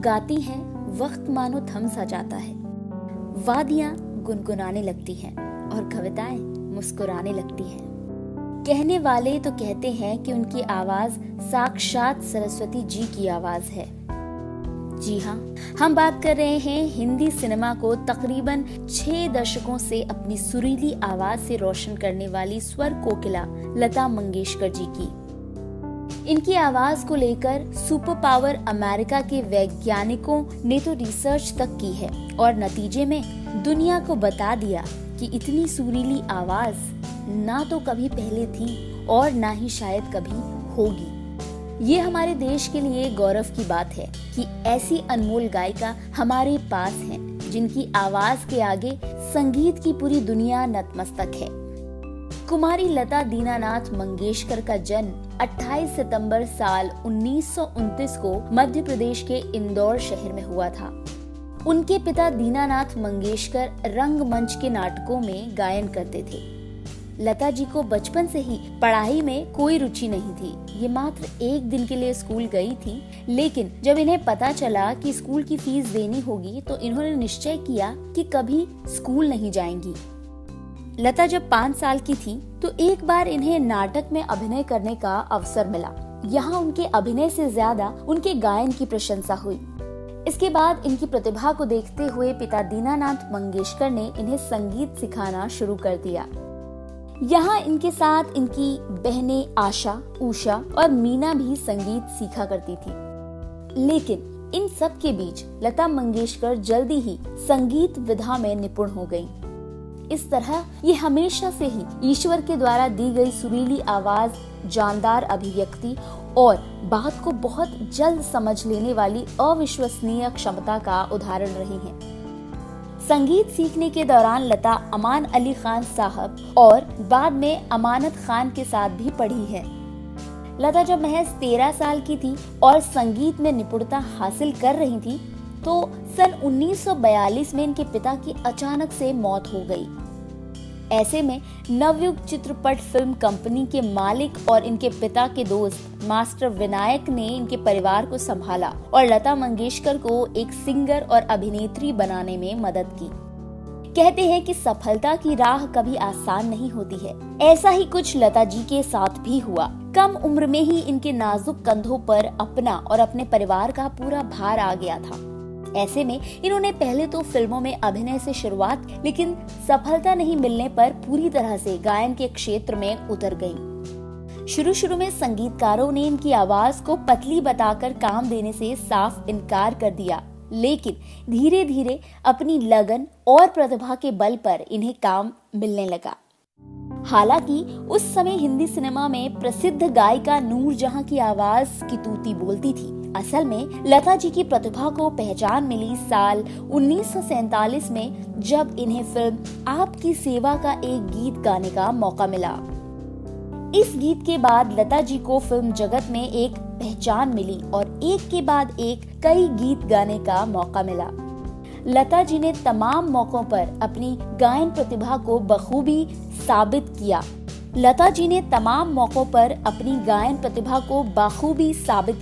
गाती हैं वक्त मानो थम सा जाता है, वादियां गुनगुनाने लगती हैं और कविताएं मुस्कुराने लगती हैं। कहने वाले तो कहते हैं कि उनकी आवाज साक्षात सरस्वती जी की आवाज है। जी हाँ, हम बात कर रहे हैं हिंदी सिनेमा को तकरीबन 6 दशकों से अपनी सुरीली आवाज से रोशन करने वाली स्वर कोकिला लता मंगेशकर जी की। इनकी आवाज को लेकर सुपर पावर अमेरिका के वैज्ञानिकों ने तो रिसर्च तक की है और नतीजे में दुनिया को बता दिया कि इतनी सुरीली आवाज ना तो कभी पहले थी और ना ही शायद कभी होगी। ये हमारे देश के लिए गौरव की बात है कि ऐसी अनमोल गायिका हमारे पास हैं, जिनकी आवाज के आगे संगीत की पूरी दुनिया नतमस्तक है। कुमारी लता दीनानाथ मंगेशकर का जन्म 28 सितंबर साल 1929 को मध्य प्रदेश के इंदौर शहर में हुआ था। उनके पिता दीनानाथ मंगेशकर रंगमंच के नाटकों में गायन करते थे। लता जी को बचपन से ही पढ़ाई में कोई रुचि नहीं थी। ये मात्र एक दिन के लिए स्कूल गई थी, लेकिन जब इन्हें पता चला कि स्कूल की फीस देनी होगी तो इन्होंने निश्चय किया कि कभी स्कूल नहीं जाएंगी। लता जब 5 साल की थी तो एक बार इन्हें नाटक में अभिनय करने का अवसर मिला। यहाँ उनके अभिनय से ज्यादा उनके गायन की प्रशंसा हुई। इसके बाद इनकी प्रतिभा को देखते हुए पिता दीनानाथ मंगेशकर ने इन्हें संगीत सिखाना शुरू कर दिया। यहाँ इनके साथ इनकी बहनें आशा, उषा और मीना भी संगीत सीखा करती थी। लेकिन इन सब के बीच लता मंगेशकर जल्दी ही संगीत विधा में निपुण हो गईं। इस तरह ये हमेशा से ही ईश्वर के द्वारा दी गई सुरीली आवाज, जानदार अभिव्यक्ति और बात को बहुत जल्द समझ लेने वाली अविश्वसनीय क्षमता का उदाहरण रही हैं। संगीत सीखने के दौरान लता अमान अली खान साहब और बाद में अमानत खान के साथ भी पढ़ी है। लता जब महज 13 साल की थी और संगीत में निपुणता हासिल कर रही थी तो सन 1942 में इनके पिता की अचानक से मौत हो गई। ऐसे में नवयुग चित्रपट फिल्म कंपनी के मालिक और इनके पिता के दोस्त मास्टर विनायक ने इनके परिवार को संभाला और लता मंगेशकर को एक सिंगर और अभिनेत्री बनाने में मदद की। कहते हैं कि सफलता की राह कभी आसान नहीं होती है। ऐसा ही कुछ लता जी के साथ भी हुआ। कम उम्र में ही इनके नाजुक कंधों पर अपना और अपने परिवार का पूरा भार आ गया था। ऐसे में इन्होंने पहले तो फिल्मों में अभिनय से शुरुआत, लेकिन सफलता नहीं मिलने पर पूरी तरह से गायन के क्षेत्र में उतर गईं। शुरू में संगीतकारों ने इनकी आवाज को पतली बताकर काम देने से साफ इनकार कर दिया, लेकिन धीरे धीरे अपनी लगन और प्रतिभा के बल पर इन्हें काम मिलने लगा। हालांकि उस समय हिंदी सिनेमा में प्रसिद्ध गायिका नूरजहां की आवाज की तूती बोलती थी। असल में लता जी की प्रतिभा को पहचान मिली साल 1947 में, जब इन्हें फिल्म आपकी सेवा का एक गीत गाने का मौका मिला। इस गीत के बाद लता जी को फिल्म जगत में एक पहचान मिली और एक के बाद एक कई गीत गाने का मौका मिला। लता जी ने तमाम मौकों पर अपनी गायन प्रतिभा को बखूबी साबित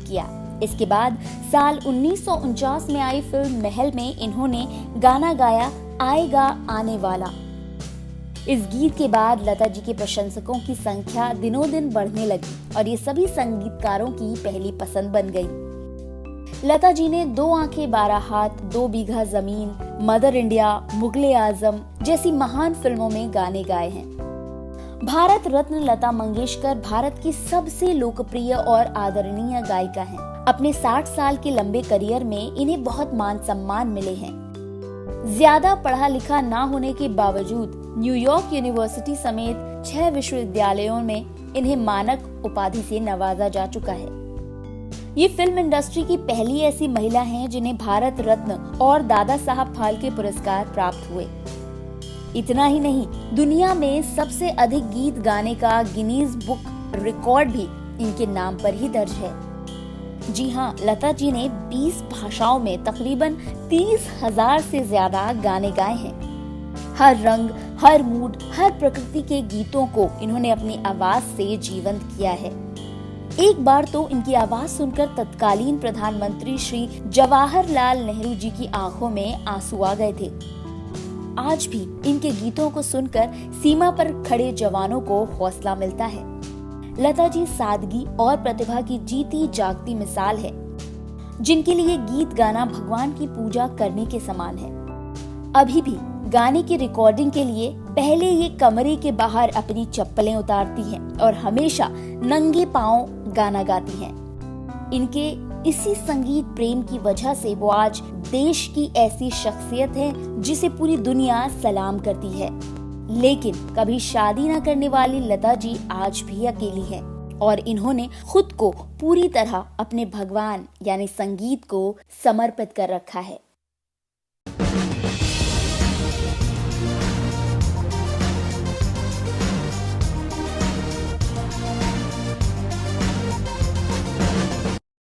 किया। इसके बाद साल 1949 में आई फिल्म महल में इन्होंने गाना गाया आएगा आने वाला। इस गीत के बाद लता जी के प्रशंसकों की संख्या दिनों दिन बढ़ने लगी और ये सभी संगीतकारों की पहली पसंद बन गई। लता जी ने 2 आंखें 12 हाथ, 2 बीघा जमीन, मदर इंडिया, मुगले आजम जैसी महान फिल्मों में गाने गाए हैं। भारत रत्न लता मंगेशकर भारत की सबसे लोकप्रिय और आदरणीय गायिका हैं। अपने 60 साल के लंबे करियर में इन्हें बहुत मान सम्मान मिले हैं। ज्यादा पढ़ा लिखा ना होने के बावजूद न्यूयॉर्क यूनिवर्सिटी समेत 6 विश्वविद्यालयों में इन्हें मानक उपाधि से नवाजा जा चुका है। ये फिल्म इंडस्ट्री की पहली ऐसी महिला हैं जिन्हें भारत रत्न और दादा साहब फाल्के पुरस्कार प्राप्त हुए। इतना ही नहीं, दुनिया में सबसे अधिक गीत गाने का गिनीज बुक रिकॉर्ड भी इनके नाम पर ही दर्ज है। जी हाँ, लता जी ने 20 भाषाओं में तकरीबन 30,000 से ज्यादा गाने गाए हैं। हर रंग, हर मूड, हर प्रकृति के गीतों को इन्होंने अपनी आवाज से जीवंत किया है। एक बार तो इनकी आवाज सुनकर तत्कालीन प्रधानमंत्री श्री जवाहरलाल नेहरू जी की आंखों में आंसू आ गए थे। आज भी इनके गीतों को सुनकर सीमा पर खड़े जवानों को हौसला मिलता है। लता जी सादगी और प्रतिभा की जीती जागती मिसाल है, जिनके लिए गीत गाना भगवान की पूजा करने के समान है। अभी भी गाने की रिकॉर्डिंग के लिए पहले ये कमरे के बाहर अपनी चप्पलें उतारती हैं और हमेशा नंगे पांव गाना गाती हैं। इनके इसी संगीत प्रेम की वजह से वो आज देश की ऐसी शख्सियत है जिसे पूरी दुनिया सलाम करती है। लेकिन कभी शादी न करने वाली लता जी आज भी अकेली है और इन्होंने खुद को पूरी तरह अपने भगवान यानी संगीत को समर्पित कर रखा है।